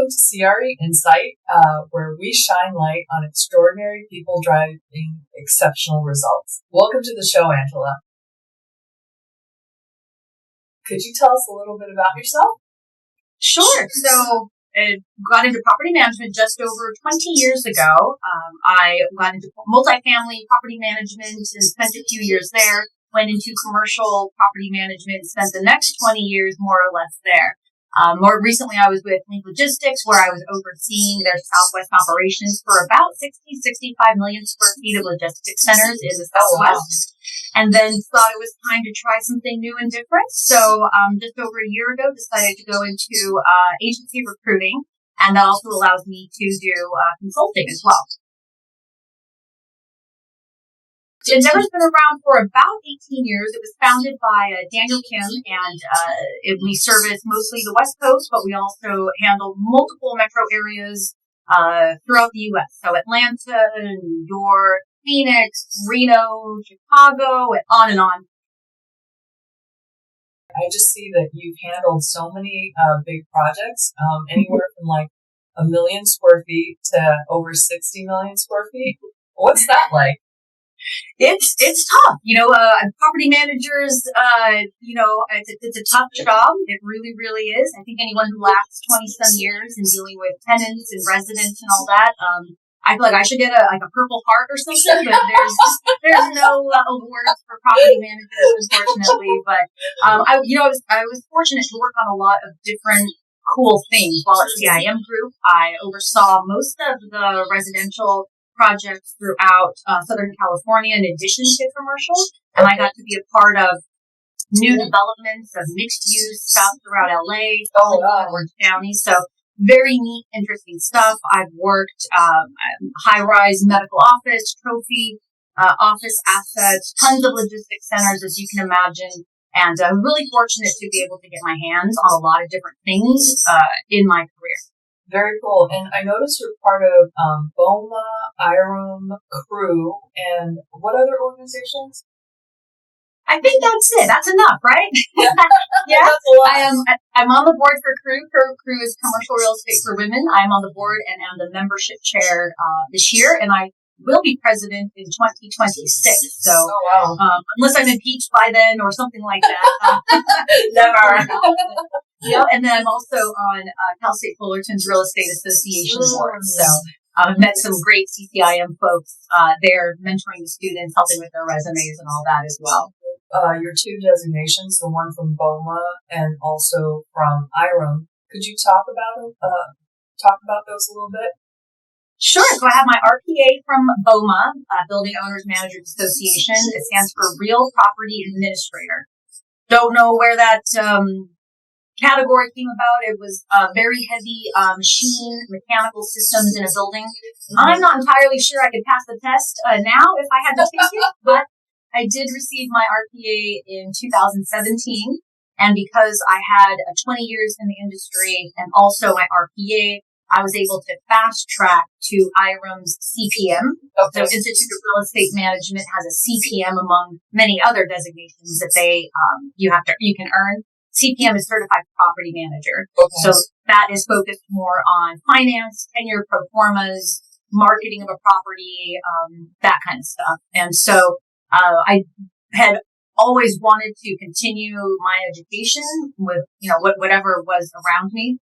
welcome to CRE Insight, where we shine light on extraordinary people driving exceptional results. Welcome to the show, Angela. Could you tell us a little bit about yourself? Sure. So I got into property management just over 20 years ago. I got into multifamily property management and spent a few years there. Went into commercial property management, spent the next 20 years more or less there. More recently, I was with Link Logistics, where I was overseeing their Southwest operations for about 65 million square feet of logistics centers in the Southwest. And then thought it was time to try something new and different. So just over a year ago, decided to go into agency recruiting, and that also allows me to do consulting as well. Endeavor's been around for about 18 years. It was founded by Daniel Kim, and we service mostly the West Coast, but we also handle multiple metro areas throughout the U.S. So Atlanta, New York, Phoenix, Reno, Chicago, and on and on. I just see that you've handled so many big projects, anywhere from like 1 million square feet to over 60 million square feet. What's that like? It's tough. Property managers, it's a tough job. It really, really is. I think anyone who lasts 20 some years in dealing with tenants and residents and all that, I feel like I should get a Purple Heart or something, but there's no awards for property managers, unfortunately. But, I was fortunate to work on a lot of different cool things. While at CIM Group, I oversaw most of the residential projects throughout Southern California in addition to commercial, and I got to be a part of new developments of mixed use stuff throughout LA, Orange County. So very neat, interesting stuff. I've worked high-rise medical office, trophy office assets, tons of logistics centers, as you can imagine, and I'm really fortunate to be able to get my hands on a lot of different things in my career. Very cool. And I noticed you're part of BOMA, IRM, CREW, and what other organizations? I think that's it. That's enough, right? Yeah. That's a lot. I'm on the board for CREW. CREW is Commercial Real Estate for Women. I'm on the board and am the membership chair this year, and I will be president in 2026. So, unless I'm impeached by then or something like that. Never. And then I'm also on Cal State Fullerton's Real Estate Association board. So I've met some great CCIM folks there, mentoring the students, helping with their resumes and all that as well. Your two designations, the one from BOMA and also from IRM, could you talk about those a little bit? Sure. So I have my RPA from BOMA, Building Owners Managers Association. It stands for Real Property Administrator. Don't know where that category came about. It was very heavy machine mechanical systems in a building. I'm not entirely sure I could pass the test now if I had to take it, but I did receive my RPA in 2017, and because I had 20 years in the industry and also my RPA, I was able to fast track to IRM's CPM. Okay. So Institute of Real Estate Management has a CPM among many other designations that you can earn. CPM is Certified Property Manager. Okay. So that is focused more on finance, tenure pro formas, marketing of a property, that kind of stuff. And so I had always wanted to continue my education with, whatever was around me.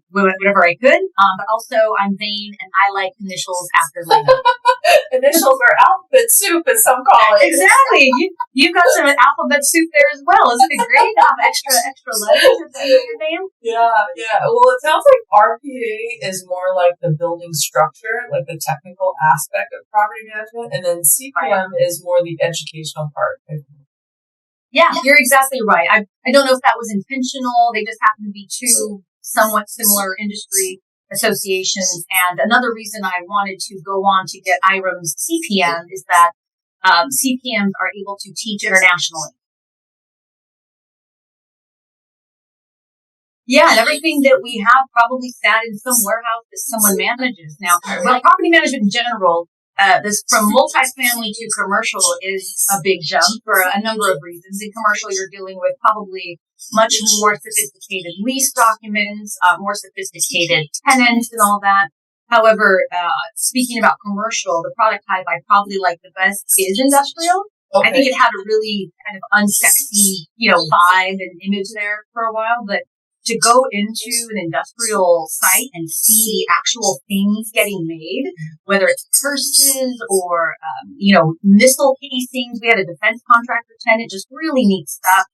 Whatever I could, but also I'm vain and I like initials after my name. Initials are alphabet soup, as some call it. Exactly. You've got some alphabet soup there as well. Isn't it great to have extra letters at the end of your name? Yeah. Well, it sounds like RPA is more like the building structure, like the technical aspect of property management, and then CPM is more the educational part. Yeah, you're exactly right. I don't know if that was intentional. They just happen to be two somewhat similar industry associations. And another reason I wanted to go on to get IRM's CPM is that CPMs are able to teach internationally. Yeah, and everything that we have probably sat in some warehouse that someone manages. Now, well, property management in general, this from multifamily to commercial is a big jump for a number of reasons. In commercial, you're dealing with probably much more sophisticated lease documents, more sophisticated tenants and all that. However, speaking about commercial, the product type I probably like the best is industrial. Okay. I think it had a really kind of unsexy, vibe and image there for a while, but to go into an industrial site and see the actual things getting made, whether it's purses or, missile casings. We had a defense contractor tenant, just really neat stuff.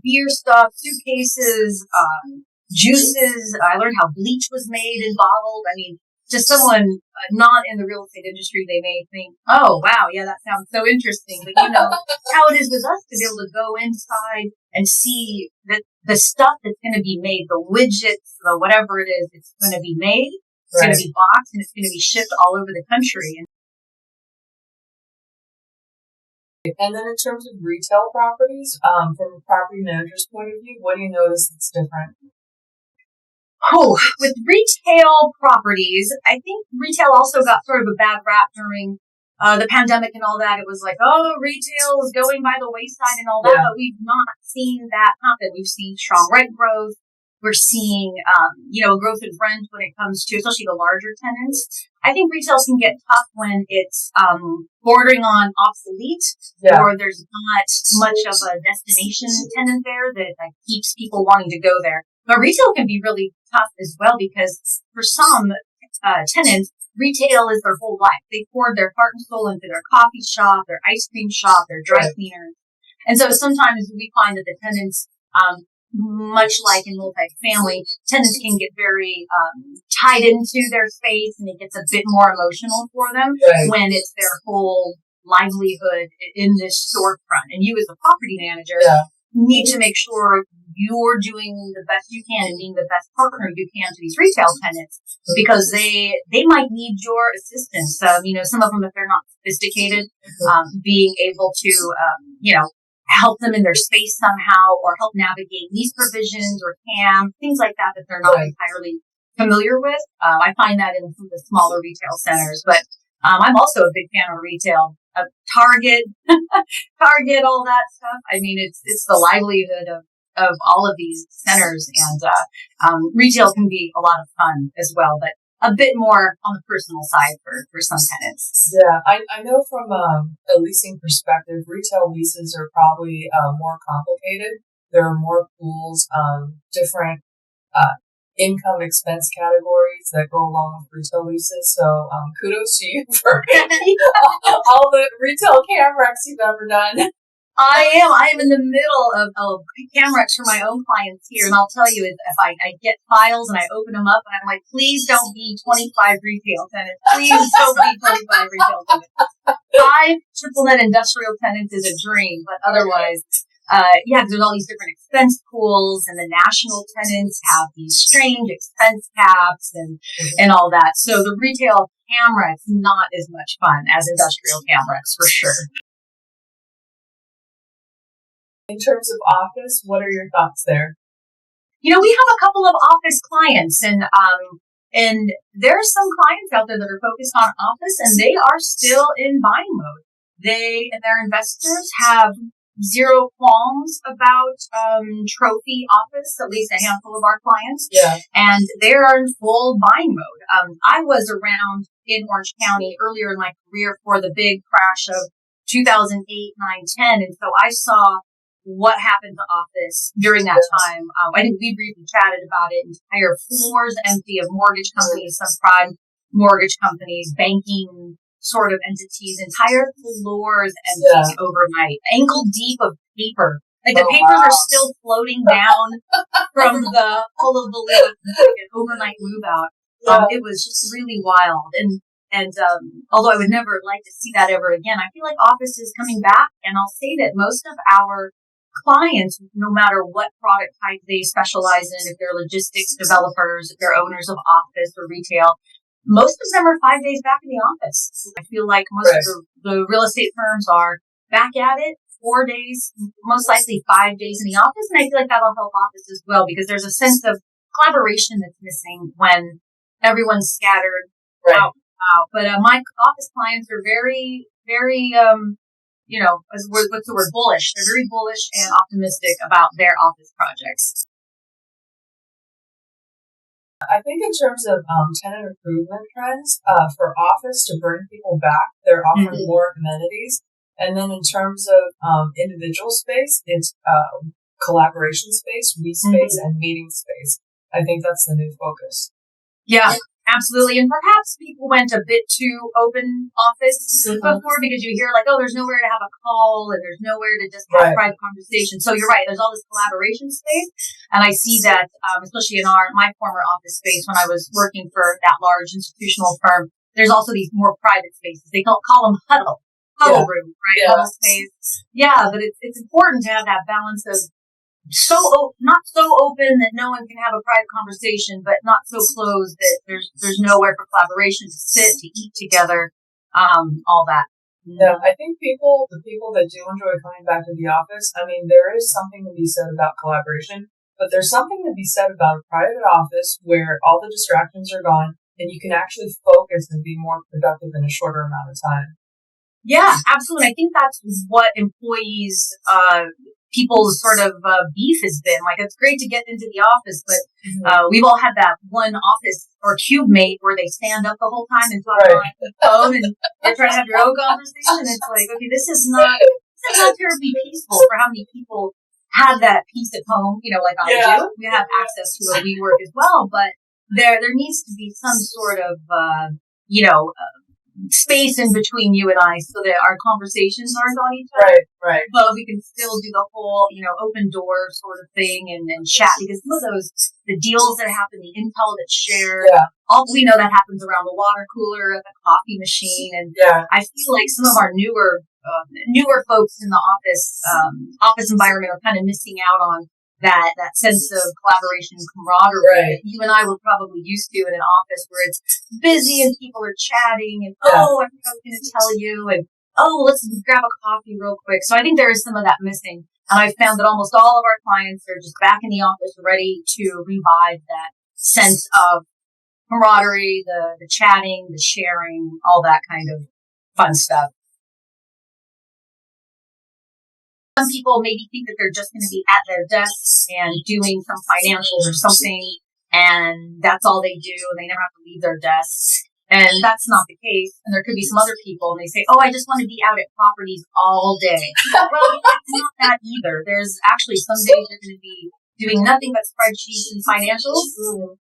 Beer stuff, suitcases, juices. I learned how bleach was made and bottled. I mean, to someone not in the real estate industry, they may think, oh, wow, yeah, that sounds so interesting. But how it is with us to be able to go inside and see that the stuff that's going to be made, the widgets, the whatever it is, it's going to be made, it's going to be boxed, and it's going to be shipped all over the country. And then in terms of retail properties, from a property manager's point of view, what do you notice that's different? Oh, with retail properties, I think retail also got sort of a bad rap during the pandemic and all that. It was like, oh, retail is going by the wayside and all that, but we've not seen that happen. We've seen strong rent growth. We're seeing, growth in rent when it comes to, especially the larger tenants. I think retails can get tough when it's bordering on obsolete, or there's not much of a destination tenant there that keeps people wanting to go there. But retail can be really tough as well because for some tenants, retail is their whole life. They poured their heart and soul into their coffee shop, their ice cream shop, their dry cleaners. And so sometimes we find that the tenants, much like in multifamily, tenants can get very tied into their space, and it gets a bit more emotional for them when it's their whole livelihood in this storefront. And you as a property manager need to make sure you're doing the best you can and being the best partner you can to these retail tenants because they might need your assistance. Some of them, if they're not sophisticated, being able to, help them in their space somehow or help navigate lease provisions or CAM, things like that they're not entirely familiar with. I find that in some of the smaller retail centers, but I'm also a big fan of retail. Target, all that stuff. I mean, it's the livelihood of all of these centers, and retail can be a lot of fun as well, but a bit more on the personal side for some tenants. Yeah, I know from a leasing perspective, retail leases are probably more complicated. There are more pools, different income expense categories that go along with retail leases. So kudos to you for all the retail CAMREX you've ever done. I am in the middle of CAMREX for my own clients here, and I'll tell you, if I get files and I open them up, and I'm like, please don't be 25 retail tenants. Please don't be 25 retail tenants. 5 triple net industrial tenants is a dream, but otherwise, there's all these different expense pools, and the national tenants have these strange expense caps and all that. So the retail CAMREX not as much fun as industrial CAMREX for sure. In terms of office, what are your thoughts there? We have a couple of office clients, and there are some clients out there that are focused on office, and they are still in buying mode. They and their investors have zero qualms about trophy office, at least a handful of our clients. And they are in full buying mode. I was around in Orange County earlier in my career for the big crash of 2008, 9, 10, and so I saw what happened to office during that time. I think we briefly chatted about it. Entire floors empty of mortgage companies, subprime mortgage companies, banking sort of entities, entire floors empty overnight, ankle deep of paper. Like the papers are still floating down from the hullabaloo, like an overnight move out. It was just really wild. And although I would never like to see that ever again, I feel like office is coming back. And I'll say that most of our clients, no matter what product type they specialize in, if they're logistics developers, if they're owners of office or retail, most of them are 5 days back in the office. I feel like most of the real estate firms are back at it 4 days, most likely 5 days in the office. And I feel like that'll help office as well because there's a sense of collaboration that's missing when everyone's scattered But my office clients are very, very, what's the word? Bullish. They're very bullish and optimistic about their office projects. I think in terms of tenant improvement trends for office to bring people back, they're offering more amenities. And then in terms of individual space, it's collaboration space, we space, and meeting space. I think that's the new focus. Yeah, absolutely. And perhaps people went a bit too open office before because you hear like, oh, there's nowhere to have a call and there's nowhere to just have private conversation. So you're right. There's all this collaboration space. And I see that, especially in my former office space when I was working for that large institutional firm, there's also these more private spaces. They call them huddle room, right? Huddle space. Yeah, but it's important to have that balance of not so open that no one can have a private conversation, but not so closed that there's nowhere for collaboration to sit, to eat together, all that. Yeah, I think the people that do enjoy coming back to the office, I mean, there is something to be said about collaboration, but there's something to be said about a private office where all the distractions are gone and you can actually focus and be more productive in a shorter amount of time. Yeah, absolutely. I think that's what employees, people's sort of beef has been. Like, it's great to get into the office, but we've all had that one office or cube mate where they stand up the whole time and talk on the phone and they're trying to have your own conversation. It's like, okay, this is not terribly peaceful for how many people have that peace at home, like I do. We have access to a WeWork as well, but there needs to be some sort of, space in between you and I so that our conversations aren't on each other. Right. But we can still do the whole, open door sort of thing and chat because some of those, the deals that happen, the intel that's shared, all we know that happens around the water cooler at the coffee machine. And I feel like some of our newer folks in the office environment are kind of missing out on that sense of collaboration and camaraderie that you and I were probably used to in an office where it's busy and people are chatting and, I think I was going to tell you and, let's grab a coffee real quick. So I think there is some of that missing. And I found that almost all of our clients are just back in the office ready to revive that sense of camaraderie, the chatting, the sharing, all that kind of fun stuff. Some people maybe think that they're just going to be at their desks and doing some financials or something, and that's all they do, and they never have to leave their desks. And that's not the case. And there could be some other people, and they say, I just want to be out at properties all day. Well, it's not that either. There's actually some days you're going to be doing nothing but spreadsheets and financials.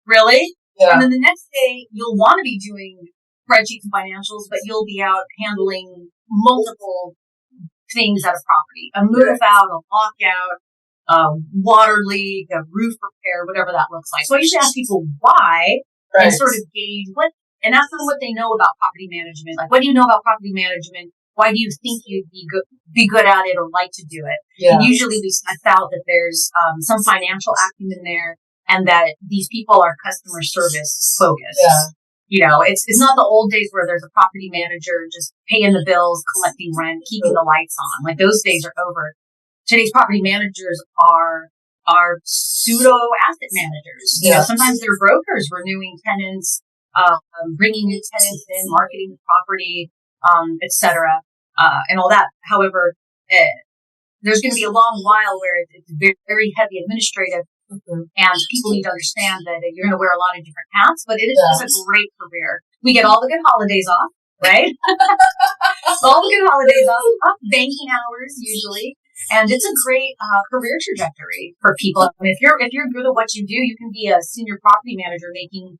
Really? Yeah. And then the next day, you'll want to be doing spreadsheets and financials, but you'll be out handling multiple things at a property, a move out, a lockout, water leak, a roof repair, whatever that looks like. So I usually ask people why and sort of gauge and ask them what they know about property management. Like, what do you know about property management? Why do you think you'd be good at it or like to do it? Yeah. And usually we suss out that there's some financial acumen there and that these people are customer service focused. Yeah. It's not the old days where there's a property manager just paying the bills, collecting rent, keeping the lights on. Like, those days are over. Today's property managers are pseudo asset managers. Sometimes they're brokers renewing tenants, bringing new tenants in, marketing the property, et cetera, and all that. However, there's going to be a long while where it's very, very heavy administrative. And people need to understand that you're going to wear a lot of different hats, but it is just a great career. We get all the good holidays off, right? All the good holidays off, banking hours usually, and it's a great career trajectory for people. I mean, if you're good at what you do, you can be a senior property manager making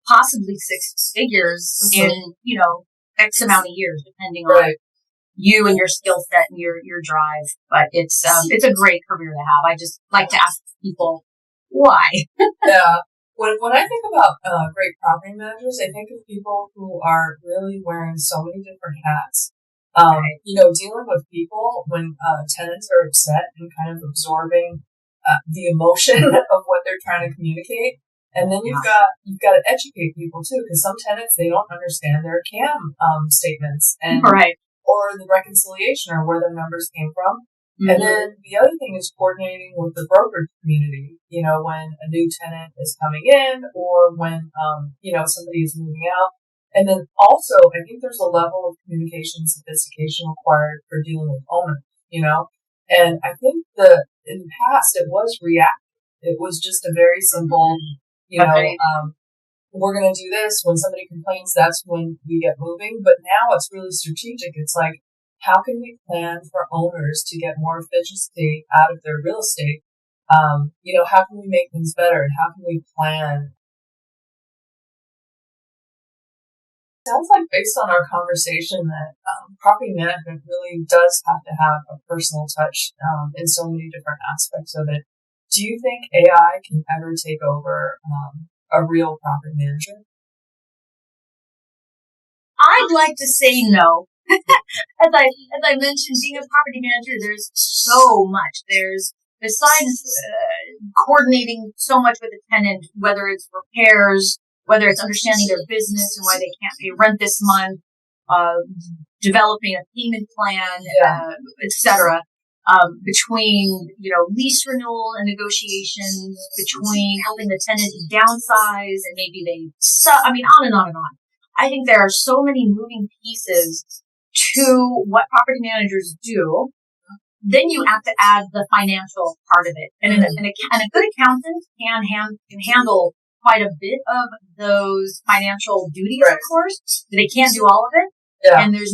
possibly six figures in X amount of years, depending on you and your skill set and your drive. But it's a great career to have. I just like to ask people why. When I think about great property managers, I think of people who are really wearing so many different hats. Dealing with people when tenants are upset and kind of absorbing the emotion of what they're trying to communicate. And then you've got to educate people too, because some tenants, they don't understand their CAM statements and or the reconciliation or where their numbers came from. And then the other thing is coordinating with the brokerage community, when a new tenant is coming in or when, somebody is moving out. And then also, I think there's a level of communication sophistication required for dealing with owners, And I think in the past it was reactive. It was just a very simple, we're going to do this. When somebody complains, that's when we get moving. But now it's really strategic. It's like, how can we plan for owners to get more efficiency out of their real estate? How can we make things better? And how can we plan? Sounds like based on our conversation that property management really does have to have a personal touch in so many different aspects of it. Do you think AI can ever take over a real property manager? I'd like to say no. As I mentioned, being a property manager, there's so much. There's, besides coordinating so much with the tenant, whether it's repairs, whether it's understanding their business and why they can't pay rent this month, developing a payment plan, etc. Between, lease renewal and negotiations, between helping the tenant downsize and maybe on and on and on. I think there are so many moving pieces to what property managers do. Then you have to add the financial part of it. And, a good accountant can handle quite a bit of those financial duties, of course. They can't do all of it. Yeah. And there's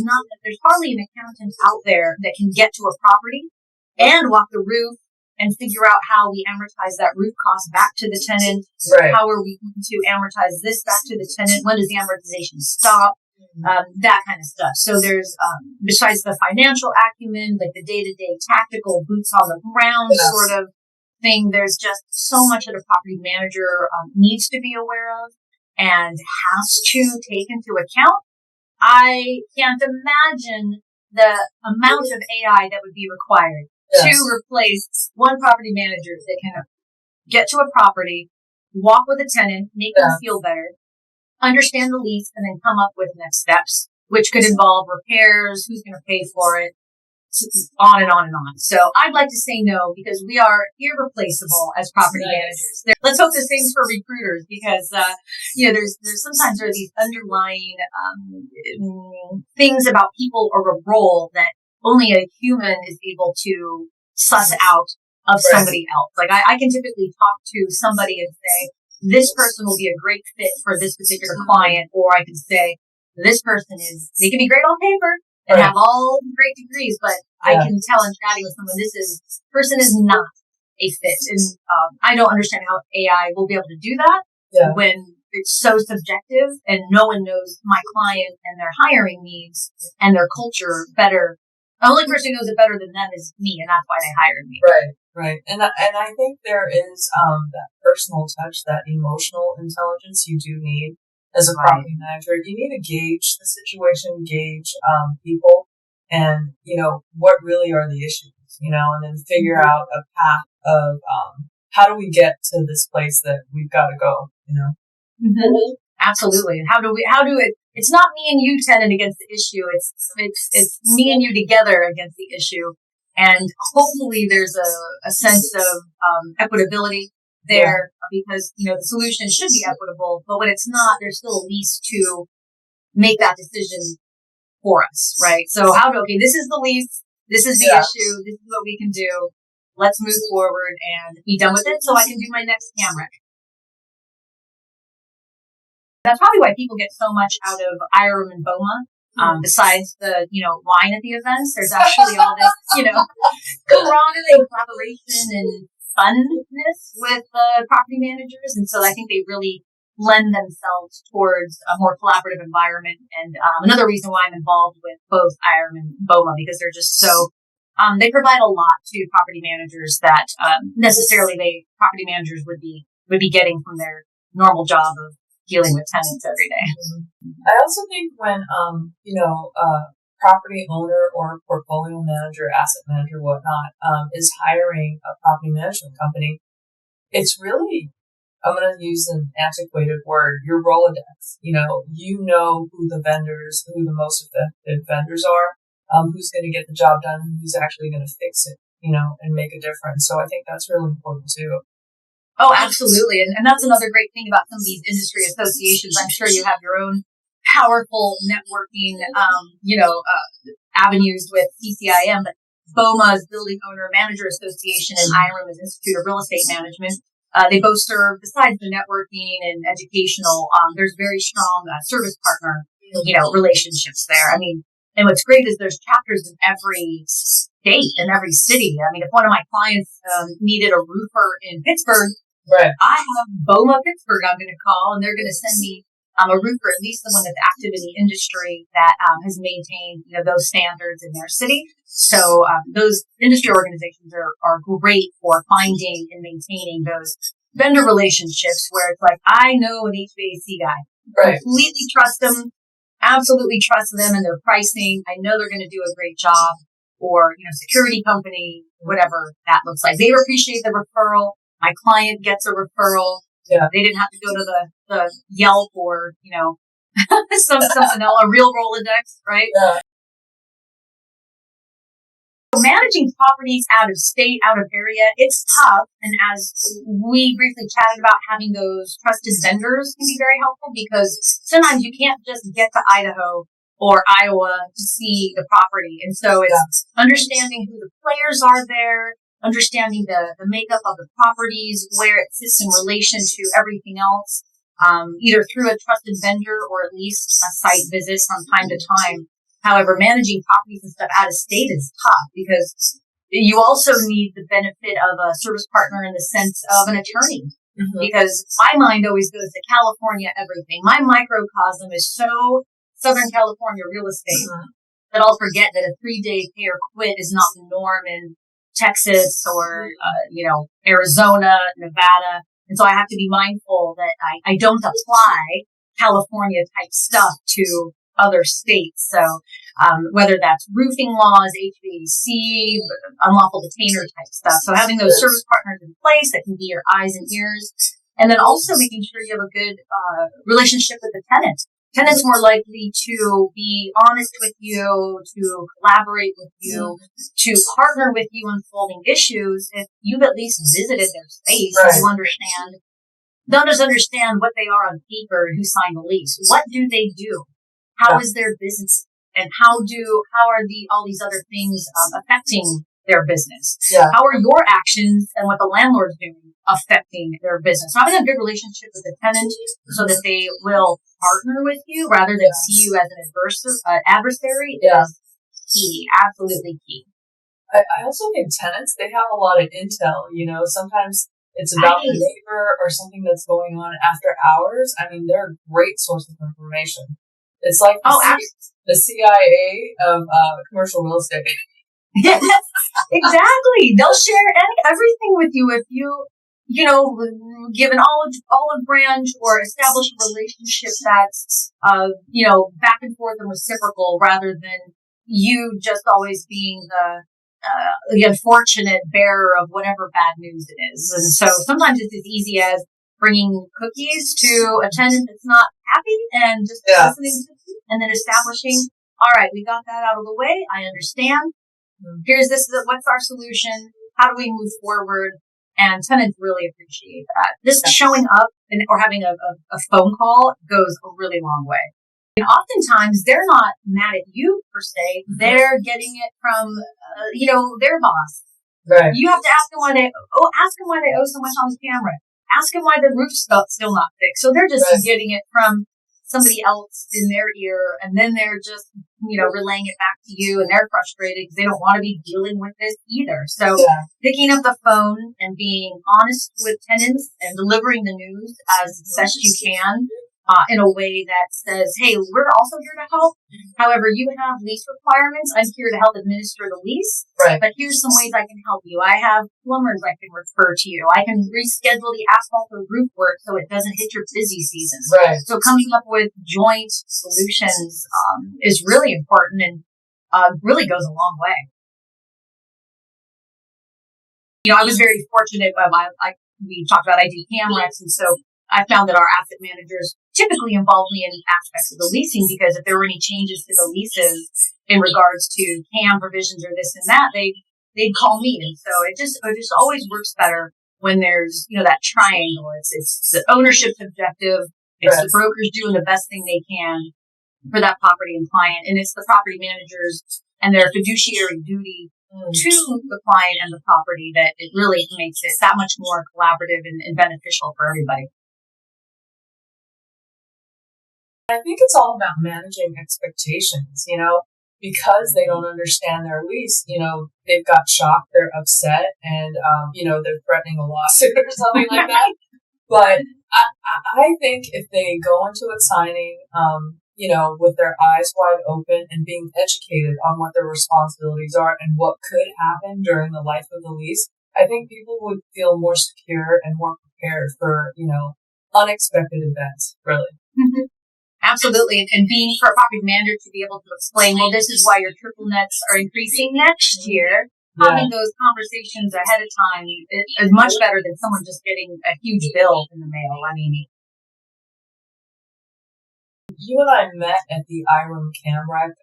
hardly an accountant out there that can get to a property and walk the roof and figure out how we amortize that roof cost back to the tenant. Right. How are we going to amortize this back to the tenant? When does the amortization stop? That kind of stuff. So there's, besides the financial acumen, like the day-to-day tactical boots on the ground sort of thing, there's just so much that a property manager needs to be aware of and has to take into account. I can't imagine the amount of AI that would be required to replace one property manager that can get to a property, walk with a tenant, make them feel better, understand the lease, and then come up with next steps, which could involve repairs, who's going to pay for it, on and on and on. So I'd like to say no, because we are irreplaceable as property managers. Let's hope the same's for recruiters, because there's sometimes there are these underlying things about people or a role that only a human is able to suss out of somebody else. Like I can typically talk to somebody and say, this person will be a great fit for this particular client, or I can say, this person they can be great on paper and have all great degrees, but I can tell in chatting with someone, this person is not a fit. And I don't understand how AI will be able to do that when it's so subjective and no one knows my client and their hiring needs and their culture better. The only person who knows it better than them is me, and that's why they hired me. Right. And I think there is that personal touch, that emotional intelligence you do need as a property manager. You need to gauge the situation, gauge people, and what really are the issues, and then figure out a path of how do we get to this place that we've got to go, Mm-hmm. Absolutely. And how do it? It's not me and you, tenant, against the issue. It's me and you together against the issue. And hopefully there's a sense of equitability there, because the solution should be equitable. But when it's not, there's still a lease to make that decision for us, right? So this is the lease, this is the issue, this is what we can do. Let's move forward and be done with it, so I can do my next camera. That's probably why people get so much out of IRM and BOMA. Besides the, wine at the events, there's actually all this, camaraderie and collaboration and funness with property managers. And so I think they really lend themselves towards a more collaborative environment. And another reason why I'm involved with both IRM and BOMA, because they're just so, they provide a lot to property managers that necessarily property managers would be getting from their normal job of dealing with tenants every day. I also think when, property owner or portfolio manager, asset manager, whatnot, is hiring a property management company, it's really, I'm going to use an antiquated word, your Rolodex. Who the vendors, who the most effective vendors are, who's going to get the job done, and who's actually going to fix it, and make a difference. So I think that's really important too. Oh, absolutely. And that's another great thing about some of these industry associations. I'm sure you have your own powerful networking, avenues with CCIM, but BOMA is Building Owner Manager Association and IRM is Institute of Real Estate Management. They both serve, besides the networking and educational, there's very strong service partner, relationships there. I mean, and what's great is there's chapters in every state and every city. I mean, if one of my clients needed a roofer in Pittsburgh, right, I have BOMA Pittsburgh I'm going to call, and they're going to send me a roofer, at least someone that's active in the industry that has maintained those standards in their city. So those industry organizations are great for finding and maintaining those vendor relationships where it's like, I know an HVAC guy, right, completely trust them, absolutely trust them and their pricing. I know they're going to do a great job. Or security company, whatever that looks like. They appreciate the referral. My client gets a referral. Yeah. They didn't have to go to the Yelp or, something else, a real Rolodex, right? Yeah. Managing properties out of state, out of area, it's tough. And as we briefly chatted about, having those trusted vendors can be very helpful because sometimes you can't just get to Idaho or Iowa to see the property. And so it's understanding who the players are there, understanding the makeup of the properties, where it sits in relation to everything else, either through a trusted vendor or at least a site visit from time to time. However, managing properties and stuff out of state is tough because you also need the benefit of a service partner in the sense of an attorney. Mm-hmm. Because my mind always goes to California everything. My microcosm is so Southern California real estate that I'll forget that a 3-day pay or quit is not the norm in Texas or, Arizona, Nevada. And so I have to be mindful that I don't apply California type stuff to other states. So, whether that's roofing laws, HVAC, unlawful detainer type stuff. So having those service partners in place that can be your eyes and ears. And then also making sure you have a good, relationship with the tenant. Tenants more likely to be honest with you, to collaborate with you, to partner with you on solving issues if you've at least visited their space. Right. You understand. Don't just understand what they are on paper and who signed the lease. What do they do? How is their business? And how are all these other things affecting their business? Yeah. How are your actions and what the landlord's doing affecting their business? So having a good relationship with the tenant so that they will partner with you rather than see you as an adversary is key, absolutely key. I also think tenants, they have a lot of intel, sometimes it's about the neighbor or something that's going on after hours. I mean, they're a great source of information. It's like the CIA of commercial real estate. Yes, exactly. They'll share everything with you if you give an olive branch or establish a relationship that's, back and forth and reciprocal rather than you just always being the unfortunate bearer of whatever bad news it is. And so sometimes it's as easy as bringing cookies to a tenant that's not happy and just listening to you and then establishing, all right, we got that out of the way. I understand. Here's what's our solution? How do we move forward? And tenants really appreciate that. Just showing up or having a phone call goes a really long way. And oftentimes they're not mad at you per se. They're getting it from, their boss. Right. You have to ask them why they owe so much on the camera. Ask them why the roof's still not fixed. So they're just getting it from somebody else in their ear, and then they're just, relaying it back to you, and they're frustrated because they don't want to be dealing with this either. So picking up the phone and being honest with tenants and delivering the news as best you can, in a way that says, hey, we're also here to help. However, you have lease requirements. I'm here to help administer the lease. Right. But here's some ways I can help you. I have plumbers I can refer to you. I can reschedule the asphalt or roof work so it doesn't hit your busy season. Right. So coming up with joint solutions is really important and really goes a long way. I was very fortunate by we talked about ID CAMREX, and so I found that our asset managers typically involved me in aspects of the leasing because if there were any changes to the leases in regards to CAM provisions or this and that, they'd call me. And so it just always works better when there's, that triangle. It's the ownership's objective. It's the brokers doing the best thing they can. for that property and client. And it's the property managers and their fiduciary duty to the client and the property that it really makes it that much more collaborative and beneficial for everybody. I think it's all about managing expectations, because they don't understand their lease, they've got shocked, they're upset, and, they're threatening a lawsuit or something like that. But I think if they go into it signing, with their eyes wide open and being educated on what their responsibilities are and what could happen during the life of the lease, I think people would feel more secure and more prepared for, unexpected events, really. Mm-hmm. Absolutely. And being for a property manager to be able to explain, well, this is why your triple nets are increasing next year. Yeah. Having those conversations ahead of time is much better than someone just getting a huge bill in the mail. I mean, you and I met at the IREM CAMREC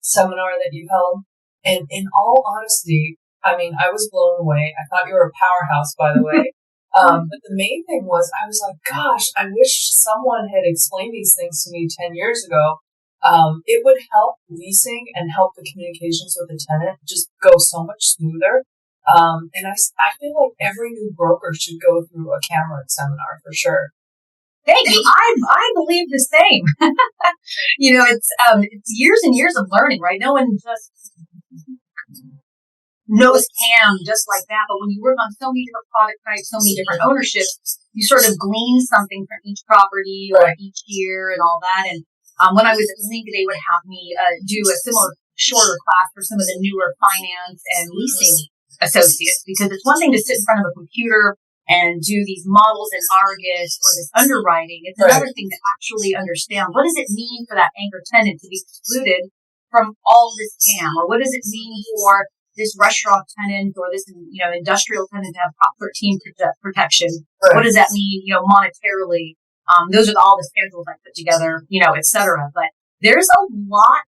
seminar that you held. And in all honesty, I was blown away. I thought you were a powerhouse, by the way. But the main thing was, I was like, gosh, I wish someone had explained these things to me 10 years ago. It would help leasing and help the communications with the tenant just go so much smoother. And I feel like every new broker should go through a CAMREC seminar for sure. Thank you. I believe the same. It's years and years of learning, right? No one just knows CAM just like that. But when you work on so many different product types, so many different ownerships, you sort of glean something from each property or each year and all that. And when I was at Zinc, they would have me do a similar shorter class for some of the newer finance and leasing associates, because it's one thing to sit in front of a computer and do these models in Argus or this underwriting. It's another thing to actually understand, what does it mean for that anchor tenant to be excluded from all this CAM? Or what does it mean for this restaurant tenant or this, industrial tenant to have Prop 13 protection? Right. What does that mean, monetarily? Those are all the schedules I put together, et cetera. But there's a lot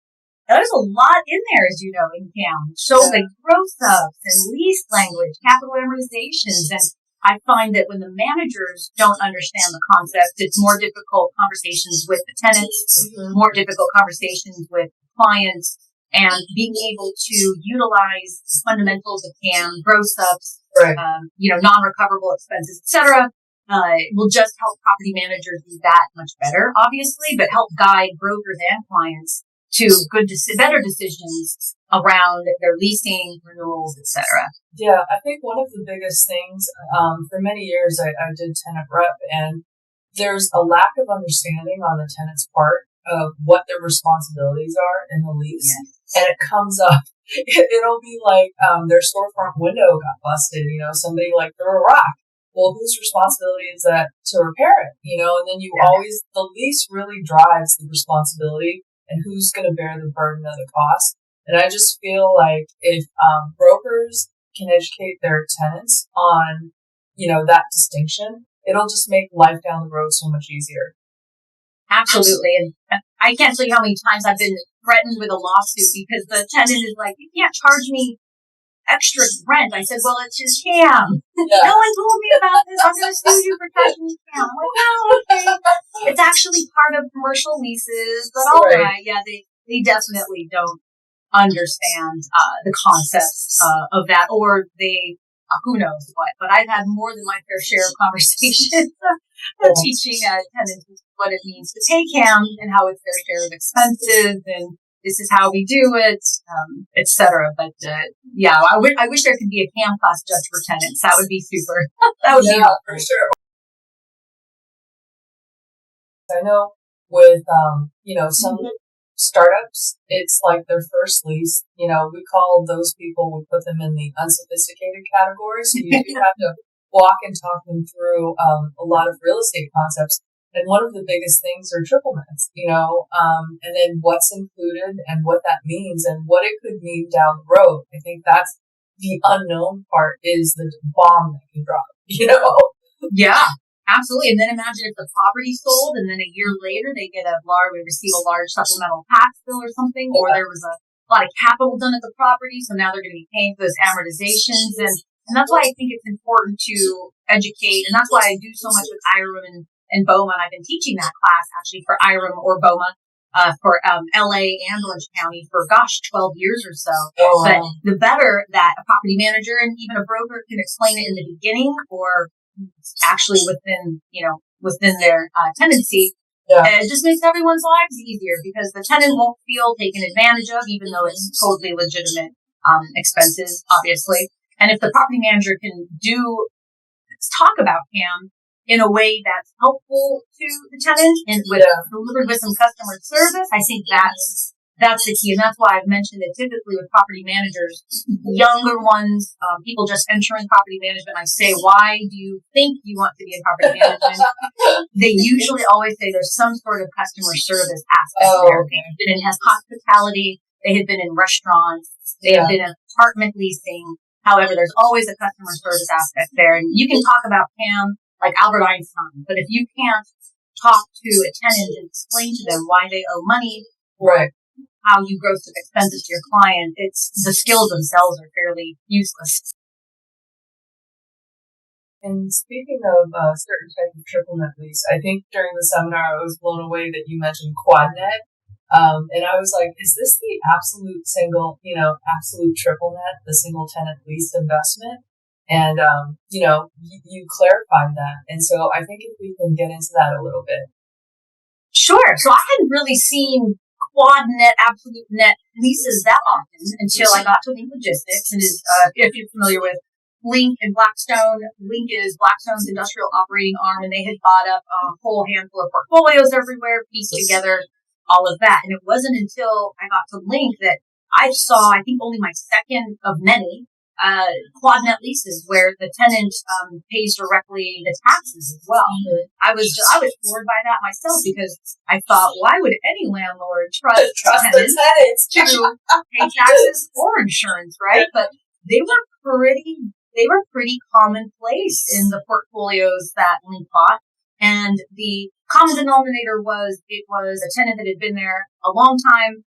in there, as you know, in CAM. So the gross ups and lease language, capital amortizations, and I find that when the managers don't understand the concept, it's more difficult conversations with the tenants, more difficult conversations with clients, and being able to utilize fundamentals of CAM, gross ups, non-recoverable expenses, et cetera, will just help property managers do that much better, obviously, but help guide brokers and clients to better decisions around their leasing, renewals, et cetera. Yeah, I think one of the biggest things, for many years I did tenant rep, and there's a lack of understanding on the tenant's part of what their responsibilities are in the lease. Yes. And it comes up, it'll be like, their storefront window got busted, somebody threw a rock. Well, whose responsibility is that to repair it, and then the lease really drives the responsibility and who's going to bear the burden of the cost. And I just feel like if brokers can educate their tenants on, that distinction, it'll just make life down the road so much easier. Absolutely. And I can't tell you how many times I've been threatened with a lawsuit because the tenant is like, you can't charge me extra rent. I said, well, it's just CAM. Yeah. No one told me about this. I'm going to sue you for charging me CAM. I'm like, oh, okay. It's actually part of commercial leases, but all right. Yeah, they definitely don't understand the concepts of that, or they who knows what. But I've had more than my fair share of conversations teaching tenants what it means to pay CAM and how it's their share of expenses, and this is how we do it, et cetera. But I wish there could be a CAM class just for tenants. That would be super. That would be for sure. I know with some startups, it's like their first lease. We call those people, we put them in the unsophisticated category. So you do have to walk and talk them through a lot of real estate concepts. And one of the biggest things are triple nets, and then what's included and what that means and what it could mean down the road. I think that's the unknown part, is the bomb that can drop, Yeah, absolutely. And then imagine if the property's sold and then a year later they receive a large supplemental tax bill or something, or there was a lot of capital done at the property, so now they're going to be paying for those amortizations. And that's why I think it's important to educate, and that's why I do so much with IREM and BOMA, and I've been teaching that class actually for IREM or BOMA, for LA and Orange County for 12 years or so. Oh, but wow. the better that a property manager and even a broker can explain it in the beginning, or actually within their tenancy, it just makes everyone's lives easier, because the tenant won't feel taken advantage of, even though it's totally legitimate expenses, obviously. And if the property manager can talk about CAM in a way that's helpful to the tenant and delivered with some customer service, I think that's the key. And that's why I've mentioned that typically with property managers, younger ones, people just entering property management, I say, why do you think you want to be in property management? They usually always say there's some sort of customer service aspect there. They have been in hospitality, they have been in restaurants, they have been in apartment leasing. However, there's always a customer service aspect there. And you can talk about CAM like Albert Einstein, but if you can't talk to a tenant and explain to them why they owe money, right, how you gross the expenses to your client, the skills themselves are fairly useless. And speaking of certain type of triple net lease, I think during the seminar I was blown away that you mentioned QUAD Net. And I was like, is this the absolute triple net, the single tenant leased investment? And, you clarified that. And so I think if we can get into that a little bit. Sure. So I hadn't really seen quad net, absolute net leases that often until I got to Link Logistics. And if you're familiar with Link and Blackstone, Link is Blackstone's industrial operating arm, and they had bought up a whole handful of portfolios everywhere, pieced together all of that. And it wasn't until I got to Link that I saw, I think only my second of many, quad net leases where the tenant pays directly the taxes as well. Mm-hmm. I was floored by that myself, because I thought, why would any landlord trust the tenants to pay taxes or insurance, right? But they were pretty commonplace in the portfolios that Link bought. And the common denominator was, it was a tenant that had been there a long time.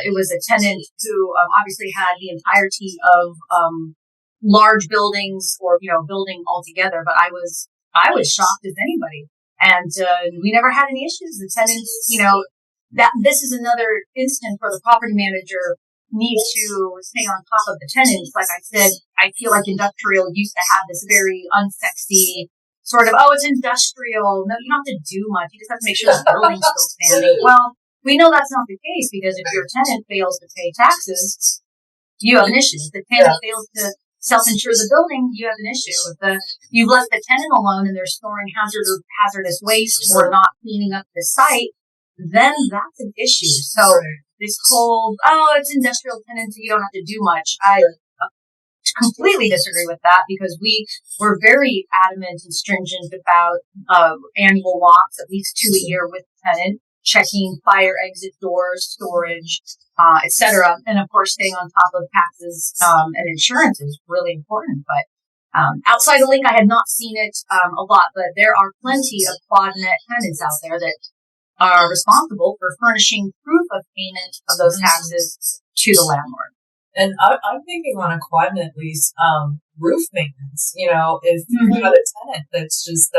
It was a tenant who obviously had the entirety of large buildings, or building altogether. But I was shocked as anybody, and we never had any issues. The tenants, that this is another instance where the property manager needs to stay on top of the tenants. Like I said, I feel like industrial used to have this very unsexy sort of, oh, it's industrial. No, you don't have to do much. You just have to make sure the building's still standing. Well, we know that's not the case, because if your tenant fails to pay taxes, you have an issue. If the tenant fails to self-insure the building, you have an issue. If you've left the tenant alone and they're storing hazardous waste or not cleaning up the site, then that's an issue. So this whole, it's industrial tenants, you don't have to do much. I completely disagree with that, because we were very adamant and stringent about annual walks, at least 2 a year with the tenant, checking fire exit doors, storage, etc. And of course, staying on top of taxes and insurance is really important. But outside of Link, I had not seen it a lot, but there are plenty of quad net tenants out there that are responsible for furnishing proof of payment of those taxes to the landlord. And I'm thinking on a quad net lease, roof maintenance. If you've got a tenant that's just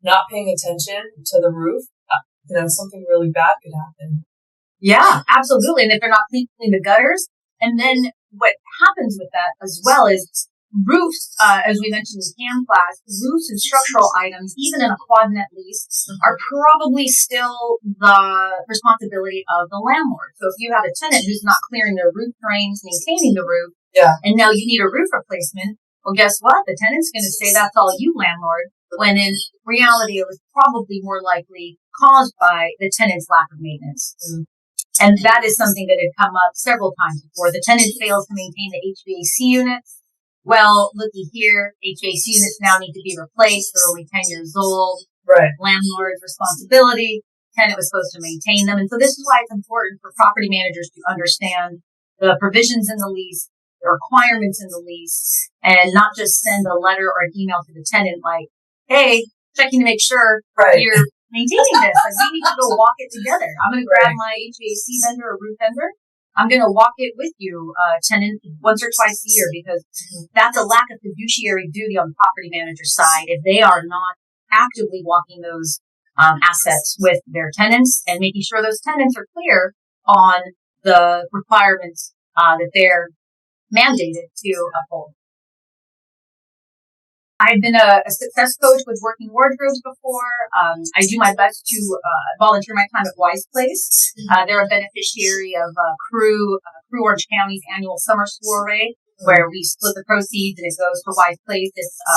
not paying attention to the roof, something really bad could happen. Yeah, absolutely. And if they're not cleaning the gutters, and then what happens with that as well is roofs, as we mentioned in CAM class, roofs and structural items, even in a quad net lease, are probably still the responsibility of the landlord. So if you have a tenant who's not clearing their roof drains, maintaining the roof, and now you need a roof replacement, well, guess what? The tenant's going to say that's all you, landlord, when in reality it was probably more likely caused by the tenant's lack of maintenance. Mm. And that is something that had come up several times before. The tenant fails to maintain the HVAC units. Well, looky here, HVAC units now need to be replaced. They're only 10 years old. Right. Landlord's responsibility. Tenant was supposed to maintain them. And so this is why it's important for property managers to understand the provisions in the lease, the requirements in the lease, and not just send a letter or an email to the tenant like, hey, checking to make sure you're maintaining this. Like, we need to go walk it together. I'm going to grab my HVAC vendor or roof vendor. I'm going to walk it with you, tenant, once or twice a year, because that's a lack of fiduciary duty on the property manager's side if they are not actively walking those assets with their tenants and making sure those tenants are clear on the requirements that they're mandated to uphold. I've been a success coach with working wardrobes before. I do my best to volunteer my time at Wise Place. They're a beneficiary of Crew Orange County's annual summer soiree, where we split the proceeds and it goes for Wise Place.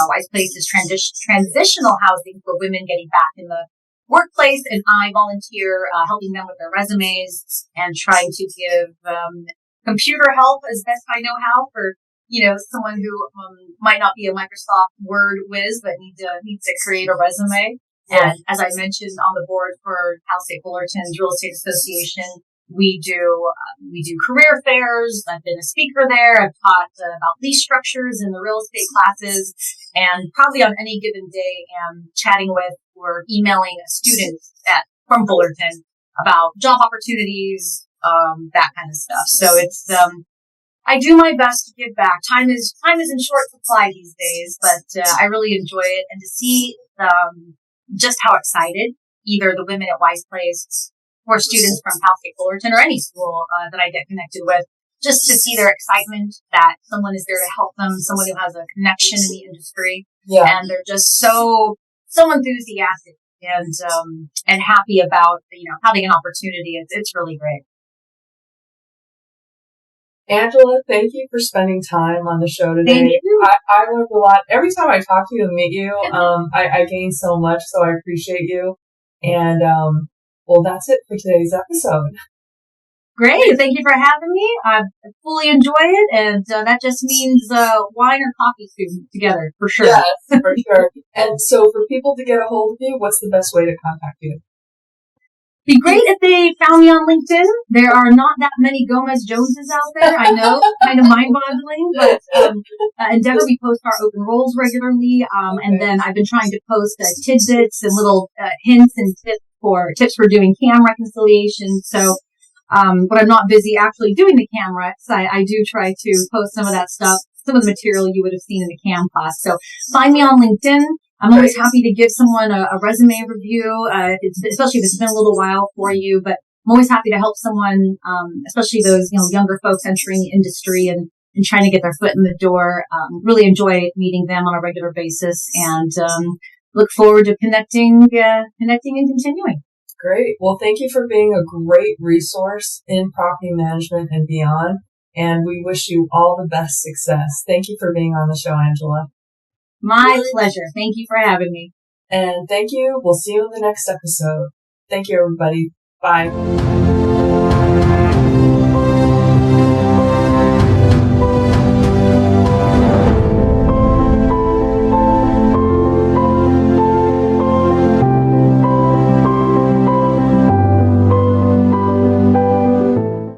Wise Place is transitional housing for women getting back in the workplace, and I volunteer helping them with their resumes and trying to give computer help as best I know how for someone who might not be a Microsoft Word whiz, but needs to create a resume. And as I mentioned, on the board for Cal State Fullerton's Real Estate Association, we do career fairs. I've been a speaker there. I've taught about lease structures in the real estate classes, and probably on any given day am chatting with or emailing students from Fullerton about job opportunities, that kind of stuff. So it's I do my best to give back. Time is in short supply these days, but I really enjoy it, and to see just how excited either the women at Wise Place or students from Cal State Fullerton or any school that I get connected with, just to see their excitement that someone is there to help them, someone who has a connection in the industry, and they're just so enthusiastic and happy about having an opportunity. It's really great. Angela, thank you for spending time on the show today. Thank you. I learned a lot. Every time I talk to you and meet you, I gain so much, so I appreciate you. And, well, that's it for today's episode. Great. Thank you for having me. I fully enjoy it. And that just means wine or coffee soon together, for sure. Yes, for sure. And so for people to get a hold of you, what's the best way to contact you? Be great if they found me on LinkedIn. There are not that many Gomez Joneses out there. I know, kind of mind-boggling, but Endeavor, we post our open roles regularly, and then I've been trying to post tidbits and little hints and tips for doing CAM reconciliation. So when I'm not busy actually doing the CAM recs, I do try to post some of that stuff, some of the material you would have seen in the CAM class. So find me on LinkedIn. I'm always happy to give someone a resume review, especially if it's been a little while for you, but I'm always happy to help someone, especially those, younger folks entering the industry and trying to get their foot in the door. Really enjoy meeting them on a regular basis, and look forward to connecting and continuing. Great. Well, thank you for being a great resource in property management and beyond, and we wish you all the best success. Thank you for being on the show, Angela. My pleasure. Thank you for having me. And thank you. We'll see you in the next episode. Thank you, everybody. Bye.